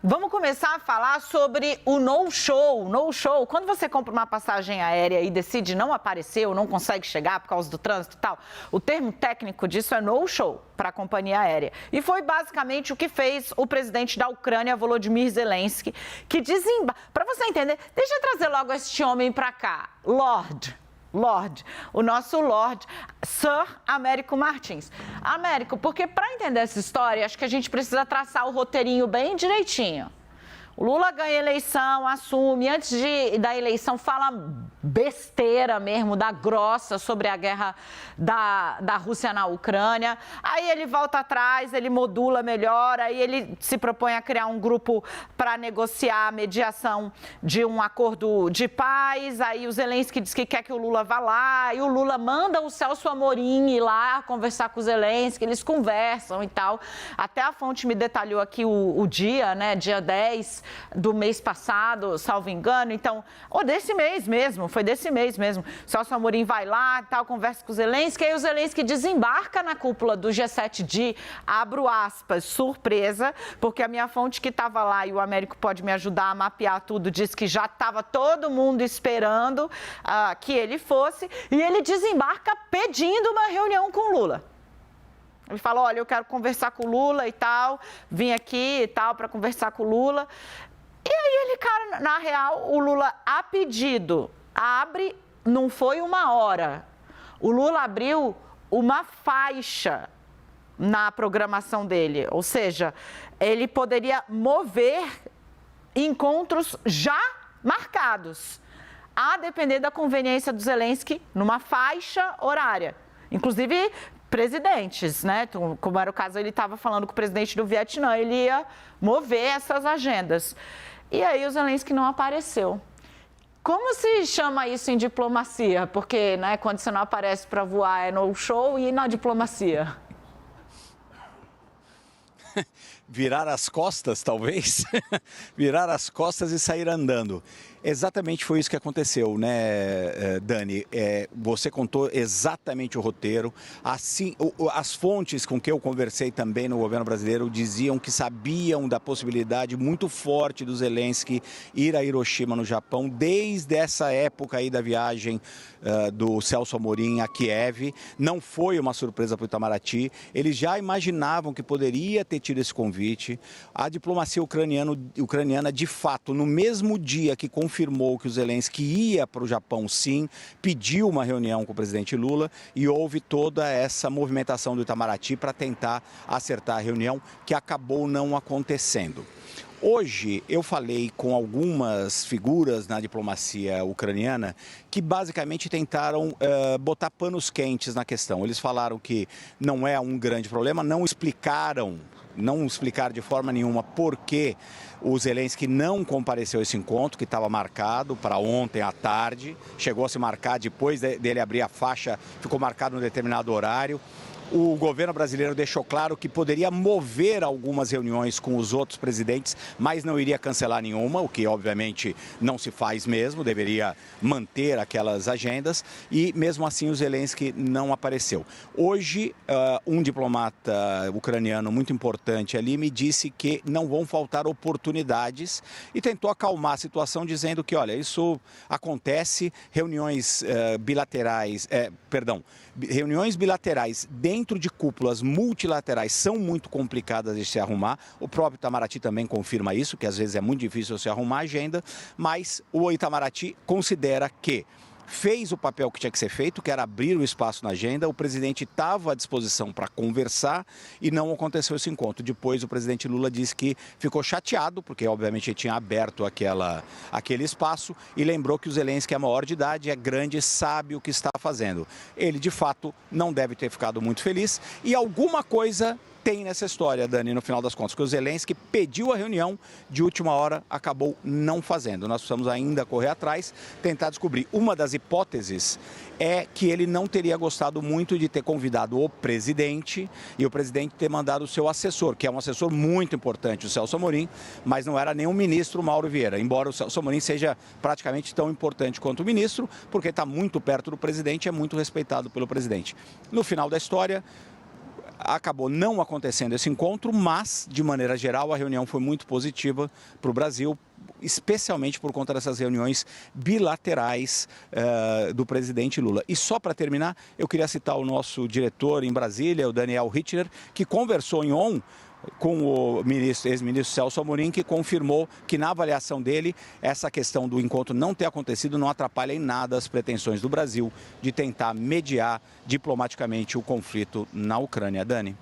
Vamos começar a falar sobre o no-show. No-show, quando você compra uma passagem aérea e decide não aparecer ou não consegue chegar por causa do trânsito e tal, o termo técnico disso é no-show para a companhia aérea. E foi basicamente o que fez o presidente da Ucrânia, Volodymyr Zelensky, que desembarca... Para você entender, deixa eu trazer logo este homem para cá, Lorde, o nosso Lorde, Sir Américo Martins. Américo, porque para entender essa história, acho que a gente precisa traçar o roteirinho bem direitinho. O Lula ganha a eleição, assume, antes da eleição fala besteira mesmo, da grossa sobre a guerra da Rússia na Ucrânia. Aí ele volta atrás, ele modula melhor, aí ele se propõe a criar um grupo para negociar a mediação de um acordo de paz. Aí o Zelensky diz que quer que o Lula vá lá, e o Lula manda o Celso Amorim ir lá conversar com o Zelensky, eles conversam e tal. Até a fonte me detalhou aqui o dia, né, dia 10 do mês passado, salvo engano, então, ou desse mês mesmo, foi desse mês mesmo. Celso Amorim vai lá e tal, conversa com o Zelensky, aí o Zelensky desembarca na cúpula do G7 de, abro aspas, surpresa, porque a minha fonte que estava lá, e o Américo pode me ajudar a mapear tudo, disse que já estava todo mundo esperando que ele fosse, e ele desembarca pedindo uma reunião com o Lula. Ele fala, olha, eu quero conversar com o Lula e tal, vim aqui e tal para conversar com o Lula. E aí ele, cara, na real, o Lula, a pedido, abre, não foi uma hora. O Lula abriu uma faixa na programação dele, ou seja, ele poderia mover encontros já marcados, a depender da conveniência do Zelensky, numa faixa horária. Inclusive presidentes, né? Como era o caso, ele estava falando com o presidente do Vietnã, ele ia mover essas agendas. E aí o Zelensky não apareceu. Como se chama isso em diplomacia? Porque, né, quando você não aparece para voar é no show, e na diplomacia? Virar as costas, talvez? Virar as costas e sair andando. Exatamente foi isso que aconteceu, né, Dani? Você contou exatamente o roteiro. Assim, as fontes com que eu conversei também no governo brasileiro diziam que sabiam da possibilidade muito forte do Zelensky ir a Hiroshima, no Japão, desde essa época aí da viagem do Celso Amorim a Kiev. Não foi uma surpresa para o Itamaraty. Eles já imaginavam que poderia ter tido esse convite. A diplomacia ucraniana, de fato, no mesmo dia que confirmou que o Zelensky ia para o Japão, sim, pediu uma reunião com o presidente Lula e houve toda essa movimentação do Itamaraty para tentar acertar a reunião, que acabou não acontecendo. Hoje eu falei com algumas figuras na diplomacia ucraniana que basicamente tentaram botar panos quentes na questão. Eles falaram que não é um grande problema, não explicaram de forma nenhuma por que o Zelensky não compareceu a esse encontro, que estava marcado para ontem à tarde. Chegou a se marcar depois dele abrir a faixa, ficou marcado num determinado horário. O governo brasileiro deixou claro que poderia mover algumas reuniões com os outros presidentes, mas não iria cancelar nenhuma, o que obviamente não se faz mesmo, deveria manter aquelas agendas, e mesmo assim o Zelensky não apareceu. Hoje, um diplomata ucraniano muito importante ali me disse que não vão faltar oportunidades e tentou acalmar a situação dizendo que, olha, isso acontece, reuniões bilaterais dentro de cúpulas multilaterais são muito complicadas de se arrumar. O próprio Itamaraty também confirma isso, que às vezes é muito difícil se arrumar a agenda, mas o Itamaraty considera que fez o papel que tinha que ser feito, que era abrir o espaço na agenda. O presidente estava à disposição para conversar e não aconteceu esse encontro. Depois o presidente Lula disse que ficou chateado, porque obviamente ele tinha aberto aquele espaço, e lembrou que o Zelensky é maior de idade, é grande, sabe o que está fazendo. Ele, de fato, não deve ter ficado muito feliz, e alguma coisa tem nessa história, Dani, no final das contas, que o Zelensky pediu a reunião, de última hora acabou não fazendo. Nós precisamos ainda correr atrás, tentar descobrir. Uma das hipóteses é que ele não teria gostado muito de ter convidado o presidente e o presidente ter mandado o seu assessor, que é um assessor muito importante, o Celso Amorim, mas não era nem o ministro Mauro Vieira, embora o Celso Amorim seja praticamente tão importante quanto o ministro, porque está muito perto do presidente e é muito respeitado pelo presidente. No final da história, Acabou não acontecendo esse encontro, mas, de maneira geral, a reunião foi muito positiva para o Brasil, especialmente por conta dessas reuniões bilaterais do presidente Lula. E só para terminar, eu queria citar o nosso diretor em Brasília, o Daniel Rittner, que conversou em ON com o ex-ministro Celso Amorim, que confirmou que, na avaliação dele, essa questão do encontro não ter acontecido não atrapalha em nada as pretensões do Brasil de tentar mediar diplomaticamente o conflito na Ucrânia. Dani?